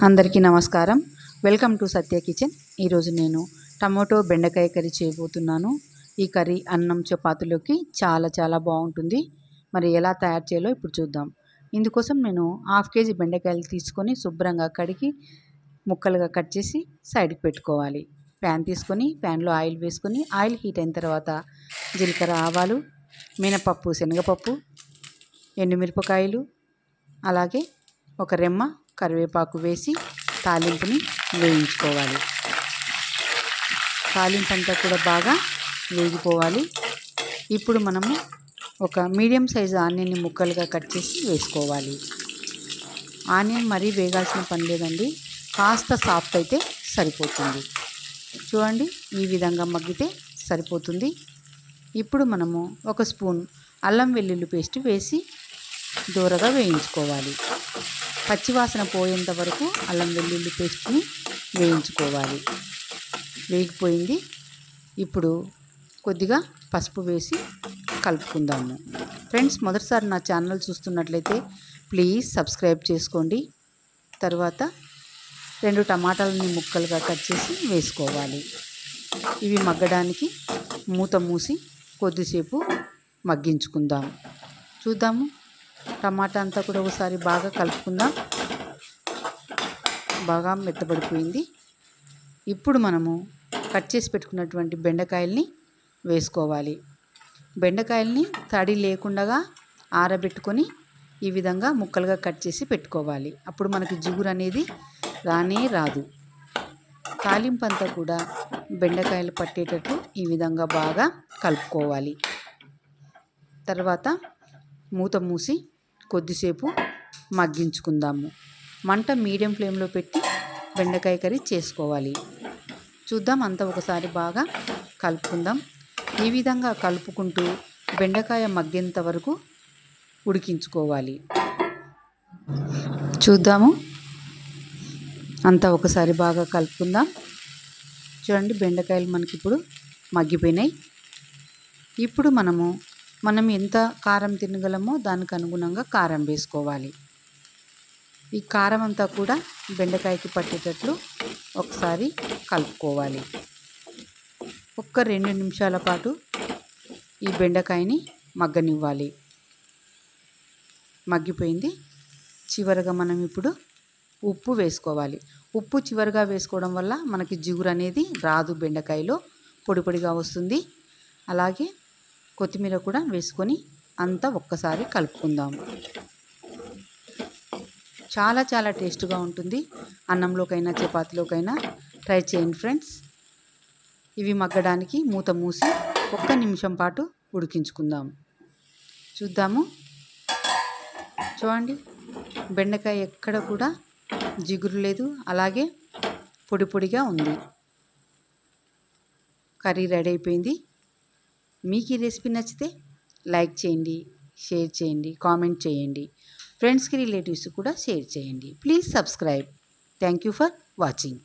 అందరికీ నమస్కారం. Welcome to Satya kitchen. ఈరోజు నేను టమాటో బెండకాయ కర్రీ చేయబోతున్నాను. ఈ కర్రీ అన్నం చపాతీలోకి చాలా బాగుంటుంది. మరి ఎలా తయారు చేయాలో ఇప్పుడు చూద్దాం. ఇందుకోసం నేను 1/2 కేజీ బెండకాయలు తీసుకొని శుభ్రంగా కడిగి ముక్కలుగా కట్ చేసి సైడ్కి పెట్టుకోవాలి. ప్యాన్ తీసుకొని ప్యాన్లో ఆయిల్ వేసుకొని ఆయిల్ హీట్ అయిన తర్వాత జీలకర్ర, ఆవాలు, మినపప్పు, శనగపప్పు, ఎండుమిరపకాయలు, అలాగే ఒక రెమ్మ కరివేపాకు వేసి తాలింపుని వేయించుకోవాలి. తాలింపు అంతా కూడా బాగా వేగిపోవాలి. ఇప్పుడు మనము ఒక మీడియం సైజు ఆనియన్ని ముక్కలుగా కట్ చేసి వేసుకోవాలి. ఆనియన్ మరీ వేగాల్సిన పని లేదండి, కాస్త సాఫ్ట్ అయితే సరిపోతుంది. చూడండి, ఈ విధంగా మగ్గితే సరిపోతుంది. ఇప్పుడు మనము ఒక స్పూన్ అల్లం వెల్లుల్లి పేస్ట్ వేసి దూరగా వేయించుకోవాలి. పచ్చివాసన పోయేంత వరకు అల్లం వెల్లుల్లి పేస్ట్ని వేయించుకోవాలి. వేగిపోయింది. ఇప్పుడు కొద్దిగా పసుపు వేసి కలుపుకుందాము. ఫ్రెండ్స్, మొదటిసారి నా ఛానల్ చూస్తున్నట్లయితే ప్లీజ్ సబ్స్క్రైబ్ చేసుకోండి. తర్వాత 2 టమాటాలని ముక్కలుగా కట్ చేసి వేసుకోవాలి. ఇవి మగ్గడానికి మూత మూసి కొద్దిసేపు మగ్గించుకుందాం. చూద్దాము. టమాటా అంతా కూడా ఒకసారి బాగా కలుపుకుందాం. బాగా మెత్తబడిపోయింది. ఇప్పుడు మనము కట్ చేసి పెట్టుకున్నటువంటి బెండకాయల్ని వేసుకోవాలి. బెండకాయల్ని తడి లేకుండా ఆరబెట్టుకొని ఈ విధంగా ముక్కలుగా కట్ చేసి పెట్టుకోవాలి. అప్పుడు మనకి జిగురు అనేది రాదు. తాలింపు అంతా కూడా బెండకాయలు పట్టేటట్టు ఈ విధంగా బాగా కలుపుకోవాలి. తర్వాత మూత మూసి కొద్దిసేపు మగ్గించుకుందాము. మంట మీడియం ఫ్లేమ్లో పెట్టి బెండకాయ కర్రీ చేసుకోవాలి. చూద్దాం, అంతా ఒకసారి బాగా కలుపుకుందాం. ఈ విధంగా కలుపుకుంటూ బెండకాయ మగ్గేంత వరకు ఉడికించుకోవాలి. చూద్దాము, అంతా ఒకసారి బాగా కలుపుకుందాం. చూడండి, బెండకాయలు మనకి ఇప్పుడు మగ్గిపోయినాయి. ఇప్పుడు మనం ఎంత కారం తినగలమో దానికి అనుగుణంగా కారం వేసుకోవాలి. ఈ కారం అంతా కూడా బెండకాయకి పట్టేటట్లు ఒకసారి కలుపుకోవాలి. ఒక్క 2 నిమిషాల పాటు ఈ బెండకాయని మగ్గనివ్వాలి. మగ్గిపోయింది. చివరగా మనం ఇప్పుడు ఉప్పు వేసుకోవాలి. ఉప్పు చివరిగా వేసుకోవడం వల్ల మనకి జిగురు అనేది రాదు, బెండకాయలో పొడిగా వస్తుంది. అలాగే కొత్తిమీర కూడా వేసుకొని అంతా ఒక్కసారి కలుపుకుందాం. చాలా టేస్ట్గా ఉంటుంది. అన్నంలోకైనా చపాతీలోకైనా ట్రై చేయండి ఫ్రెండ్స్. ఇవి మగ్గడానికి మూత మూసి 1 నిమిషం పాటు ఉడికించుకుందాం. చూద్దాము. చూడండి, బెండకాయ ఎక్కడ కూడా జిగురు లేదు, అలాగే పొడిగా ఉంది. కర్రీ రెడీ అయిపోయింది. మీకు ఈ రెసిపీ నచ్చితే లైక్ చేయండి, షేర్ చేయండి, కామెంట్ చేయండి. ఫ్రెండ్స్కి, రిలేటివ్స్కి కూడా షేర్ చేయండి. Please subscribe. Thank you for watching.